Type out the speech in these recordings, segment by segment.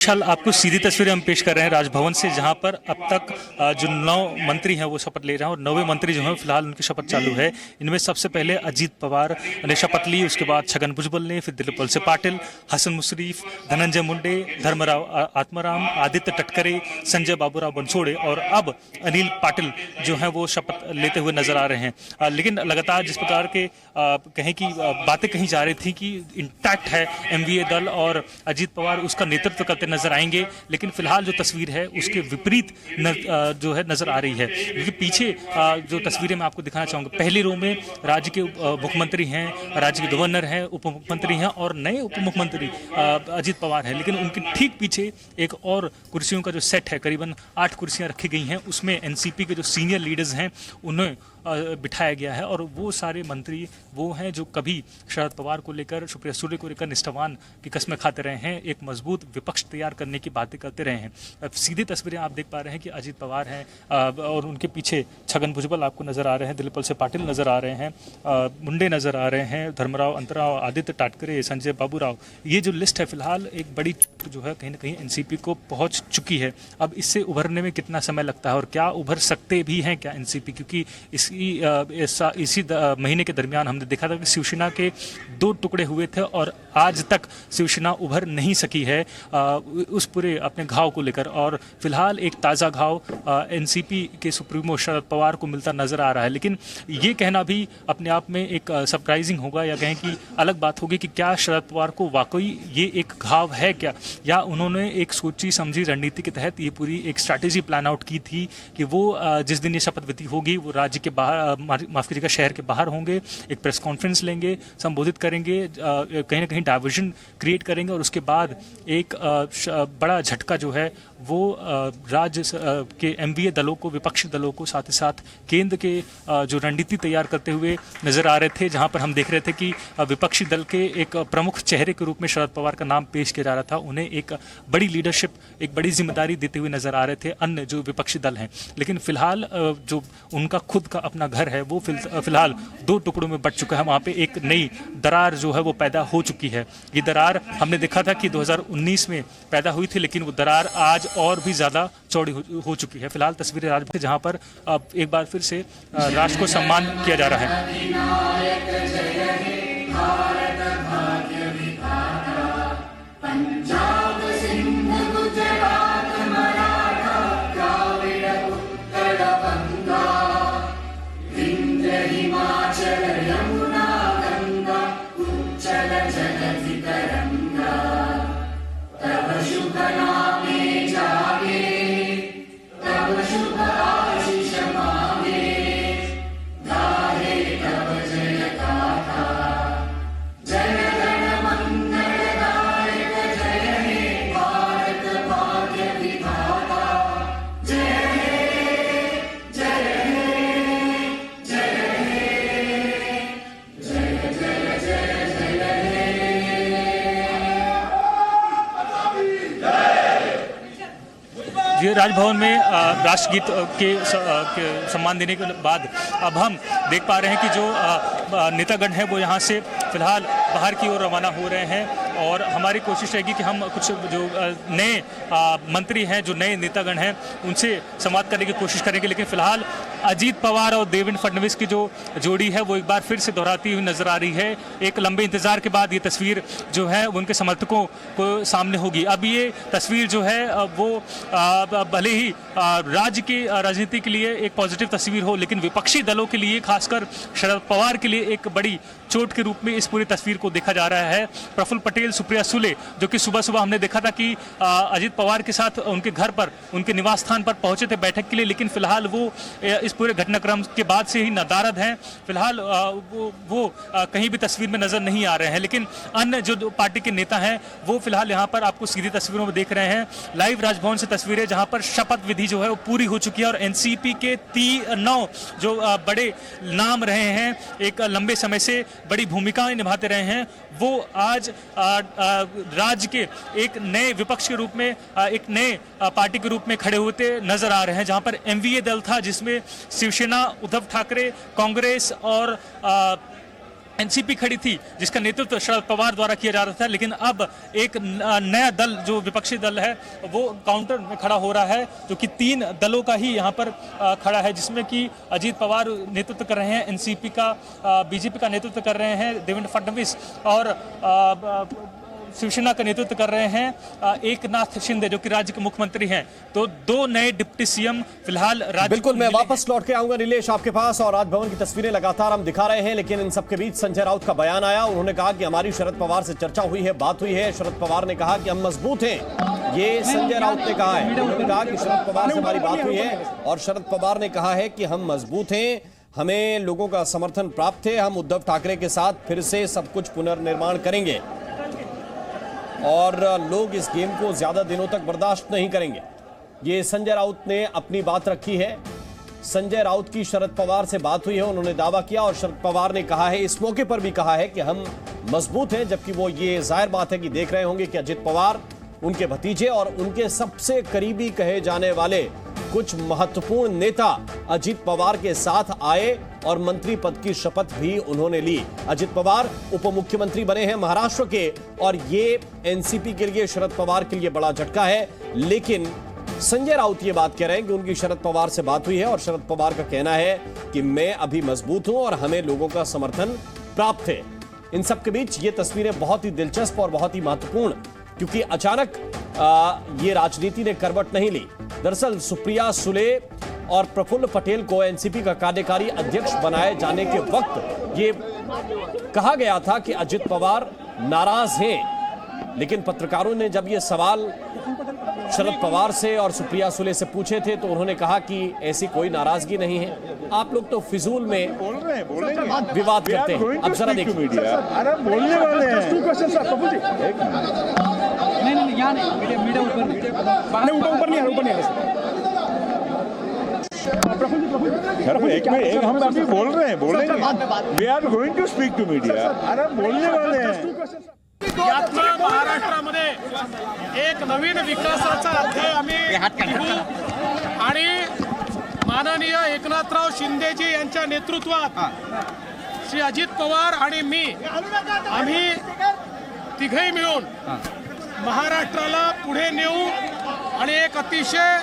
विशाल, आपको सीधी तस्वीरें हम पेश कर रहे हैं राजभवन से, जहां पर अब तक जो 9 मंत्री हैं वो शपथ ले रहे हैं और 9वें मंत्री जो हैं फिलहाल उनकी शपथ चालू है। इनमें सबसे पहले अजीत पवार ने शपथ ली, उसके बाद छगन भुजबल ने, फिर दिलीप वलसे पाटिल, हसन मुशरीफ, धनंजय मुंडे, धर्मराव आत्माराम, आदित्य तटकरे, संजय बाबूराव बनसोड़े और अब अनिल पाटिल जो हैं वो शपथ लेते हुए नजर आ रहे हैं। लेकिन लगातार जिस प्रकार के कहें कि बातें कही जा रही थी कि इंटैक्ट है एमवीए दल और अजीत पवार उसका नेतृत्व करते नजर आएंगे, लेकिन फिलहाल जो तस्वीर है उसके विपरीत जो है नजर आ रही है। क्योंकि पीछे जो तस्वीरें मैं आपको दिखाना चाहूंगा, पहली रो में राज्य के मुख्यमंत्री हैं, राज्य के गवर्नर हैं, उप मुख्यमंत्री हैं और नए उप मुख्यमंत्री अजीत पवार हैं। लेकिन उनके ठीक पीछे एक और कुर्सियों का जो सेट है, करीबन 8 कुर्सियां रखी गई हैं, उसमें एनसीपी के जो सीनियर लीडर्स हैं उन्हें बिठाया गया है और वो सारे मंत्री वो हैं जो कभी शरद पवार को लेकर, सुप्रिया सुले को लेकर निष्ठावान की कस्में खाते रहे हैं, एक मजबूत विपक्ष तैयार करने की बातें करते रहे हैं। अब सीधी तस्वीरें आप देख पा रहे हैं कि अजीत पवार हैं और उनके पीछे छगन भुजबल आपको नजर आ रहे हैं, दिलीप वलसे पाटिल नजर आ रहे हैं, मुंडे नजर आ रहे हैं, धर्मराव अंतराव, आदित्य ताटकरे, संजय बाबूराव। ये जो लिस्ट है फिलहाल एक बड़ी जो है कहीं ना कहीं एनसीपी को पहुंच चुकी है। अब इससे उभरने में कितना समय लगता है और क्या उभर सकते भी हैं क्या एनसीपी, क्योंकि इसी महीने के दरमियान हमने देखा था कि शिवसेना के 2 टुकड़े हुए थे और आज तक शिवसेना उभर नहीं सकी है उस पूरे अपने घाव को लेकर। और फिलहाल एक ताज़ा घाव एनसीपी के सुप्रीमो शरद पवार को मिलता नजर आ रहा है। लेकिन ये कहना भी अपने आप में एक सरप्राइजिंग होगा या कहें कि अलग बात होगी कि क्या शरद पवार को वाकई ये एक घाव है क्या, या उन्होंने एक सोची समझी रणनीति के तहत ये पूरी एक स्ट्रैटेजी प्लान आउट की थी कि वो जिस दिन ये शपथ विधि होगी वो राज्य के बाहर, माफ कीजिएगा, शहर के बाहर होंगे, एक प्रेस कॉन्फ्रेंस लेंगे, संबोधित करेंगे, कहीं ना कहीं डाइवर्जन क्रिएट करेंगे और उसके बाद एक बड़ा झटका जो है वो राज्य के एमवीए दलों को, विपक्षी दलों को, साथ ही साथ केंद्र के जो रणनीति तैयार करते हुए नजर आ रहे थे, जहां पर हम देख रहे थे कि विपक्षी दल के एक प्रमुख चेहरे के रूप में शरद पवार का नाम पेश किया जा रहा था। उन्हें एक बड़ी लीडरशिप, एक बड़ी जिम्मेदारी देते हुए नजर आ रहे थे अन्य जो विपक्षी दल हैं। लेकिन फिलहाल जो उनका खुद का अपना घर है वो फिलहाल 2 टुकड़ों में बंट चुका है। वहाँ पे एक नई दरार जो है वो पैदा हो चुकी है। ये दरार हमने देखा था कि 2019 में पैदा हुई थी, लेकिन वो दरार आज और भी ज़्यादा चौड़ी हो चुकी है। फिलहाल तस्वीरें राजभवन जहाँ पर अब एक बार फिर से राष्ट्र को सम्मान किया जा रहा है। ये राजभवन में राष्ट्रगीत के सम्मान देने के बाद अब हम देख पा रहे हैं कि जो नेतागण हैं वो यहाँ से फिलहाल बाहर की ओर रवाना हो रहे हैं और हमारी कोशिश रहेगी कि हम कुछ जो नए मंत्री हैं, जो नए नेतागण हैं, उनसे संवाद करने की कोशिश करेंगे। लेकिन फिलहाल अजीत पवार और देवेंद्र फडणवीस की जो जोड़ी है वो एक बार फिर से दोहराती हुई नजर आ रही है। एक लंबे इंतजार के बाद ये तस्वीर जो है उनके समर्थकों को सामने होगी। अब ये तस्वीर जो है वो भले ही राज्य की राजनीति के लिए एक पॉजिटिव तस्वीर हो, लेकिन विपक्षी दलों के लिए, खासकर शरद पवार के लिए एक बड़ी चोट के रूप में इस पूरी तस्वीर को देखा जा रहा है। प्रफुल्ल पटेल, सुप्रिया सुले, जो कि सुबह सुबह हमने देखा था कि अजीत पवार के साथ उनके घर पर, उनके निवास स्थान पर पहुंचे थे बैठक के लिए, लेकिन फिलहाल वो इस पूरे घटनाक्रम के बाद से ही नादारद हैं। फिलहाल वो कहीं भी तस्वीर में नजर नहीं आ रहे हैं। लेकिन अन्य जो पार्टी के नेता हैं वो फिलहाल यहाँ पर आपको सीधी तस्वीरों में देख रहे हैं। लाइव राजभवन से तस्वीरें जहाँ पर शपथ विधि जो है वो पूरी हो चुकी है और एनसीपी के 9 जो बड़े नाम रहे हैं, एक लंबे समय से बड़ी भूमिकाएं निभाते रहे हैं, वो आज राज्य के एक नए विपक्ष के रूप में, एक नए पार्टी के रूप में खड़े होते नजर आ रहे हैं। जहां पर एमवीए दल था जिसमें शिवसेना, उद्धव ठाकरे, कांग्रेस और एनसीपी खड़ी थी जिसका नेतृत्व शरद पवार द्वारा किया जा रहा था, लेकिन अब एक नया दल जो विपक्षी दल है वो काउंटर में खड़ा हो रहा है, जो कि 3 दलों का ही यहाँ पर खड़ा है, जिसमें कि अजीत पवार नेतृत्व कर रहे हैं, एनसीपी का बीजेपी का नेतृत्व कर रहे हैं देवेंद्र फडणवीस, और शिवसेना का नेतृत्व कर रहे हैं एकनाथ शिंदे जो कि राज्य के मुख्यमंत्री हैं। तो 2 नए डिप्टी सीएम फिलहाल राज्य। बिल्कुल, मैं वापस लौट के आऊंगा नीलेश आपके पास, और राजभवन की तस्वीरें लगातार हम दिखा रहे हैं, लेकिन इन सबके बीच संजय राउत का बयान आया। उन्होंने कहा कि हमारी शरद पवार से चर्चा हुई है, बात हुई है। शरद पवार ने कहा कि हम मजबूत हैं, ये संजय राउत ने कहा है। उन्होंने कहा कि शरद पवार से हमारी बात हुई है और शरद पवार ने कहा है कि हम मजबूत हैं, हमें लोगों का समर्थन प्राप्त है, हम उद्धव ठाकरे के साथ फिर से सब कुछ पुनर्निर्माण करेंगे और लोग इस गेम को ज्यादा दिनों तक बर्दाश्त नहीं करेंगे। ये संजय राउत ने अपनी बात रखी है। संजय राउत की शरद पवार से बात हुई है, उन्होंने दावा किया, और शरद पवार ने कहा है, इस मौके पर भी कहा है कि हम मजबूत हैं, जबकि वो ये जाहिर बात है कि देख रहे होंगे कि अजित पवार, उनके भतीजे और उनके सबसे करीबी कहे जाने वाले कुछ महत्वपूर्ण नेता अजित पवार के साथ आए और मंत्री पद की शपथ भी उन्होंने ली। अजित पवार उप मुख्यमंत्री बने हैं महाराष्ट्र के, और ये एनसीपी के लिए, शरद पवार के लिए बड़ा झटका है। लेकिन संजय राउत ये बात कह रहे हैं कि उनकी शरद पवार से बात हुई है और शरद पवार का कहना है कि मैं अभी मजबूत हूं और हमें लोगों का समर्थन प्राप्त है। इन सब के बीच ये तस्वीरें बहुत ही दिलचस्प और बहुत ही महत्वपूर्ण, क्योंकि अचानक ये राजनीति ने करवट नहीं ली। दरअसल सुप्रिया सुले और प्रफुल्ल पटेल को एनसीपी का कार्यकारी अध्यक्ष बनाए जाने के वक्त ये कहा गया था कि अजित पवार नाराज हैं, लेकिन पत्रकारों ने जब ये सवाल शरद पवार से और सुप्रिया सुले से पूछे थे तो उन्होंने कहा कि ऐसी कोई नाराजगी नहीं है। आप लोग तो फिजूल में विवाद करते हैं। अब जरा देखिए, अरे बोलने वाले हैं। नहीं यहाँ नहीं, मीडिया ऊपर नहीं एक हम अभी बोल रहे हैं, बोलेंगे। We are going to speak to media. अरे बोलने वाले हैं। यातनं महाराष्ट्रामध्ये एक नवीन विकासाचा अध्याय आम्ही लिहू आणि माननीय एकनाथराव शिंदेजी यांच्या नेतृत्वात श्री अजित पवार आणि मी आम्ही तिघही मिळून महाराष्ट्राला पुढे नेऊ आणि एक अतिशय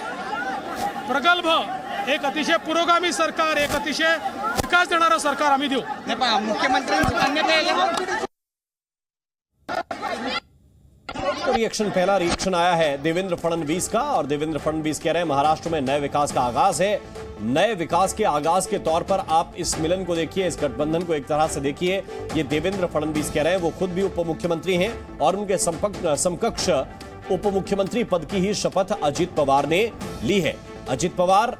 प्रगल्भ, एक अतिशय पुरोगामी सरकार, एक अतिशय विकास देणारं सरकार आम्ही देऊ। रिएक्शन, पहला रिएक्शन आया है देवेंद्र फडणवीस का, और देवेंद्र फडणवीस कह रहे हैं महाराष्ट्र में नए विकास का आगाज है। नए विकास के आगाज के तौर पर आप इस मिलन को देखिए, इस गठबंधन को एक तरह से देखिए। ये देवेंद्र फडणवीस कह रहे हैं, वो खुद भी उप मुख्यमंत्री हैं और उनके समकक्ष उप मुख्यमंत्री पद की ही शपथ अजित पवार ने ली है। अजित पवार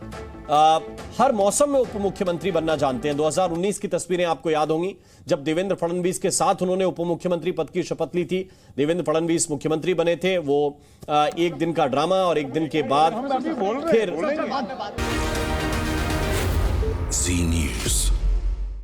हर मौसम में उप मुख्यमंत्री बनना जानते हैं। 2019 की तस्वीरें आपको याद होंगी, जब देवेंद्र फडणवीस के साथ उन्होंने उप मुख्यमंत्री पद की शपथ ली थी। देवेंद्र फडणवीस मुख्यमंत्री बने थे, वो एक दिन का ड्रामा और एक दिन के बाद फिर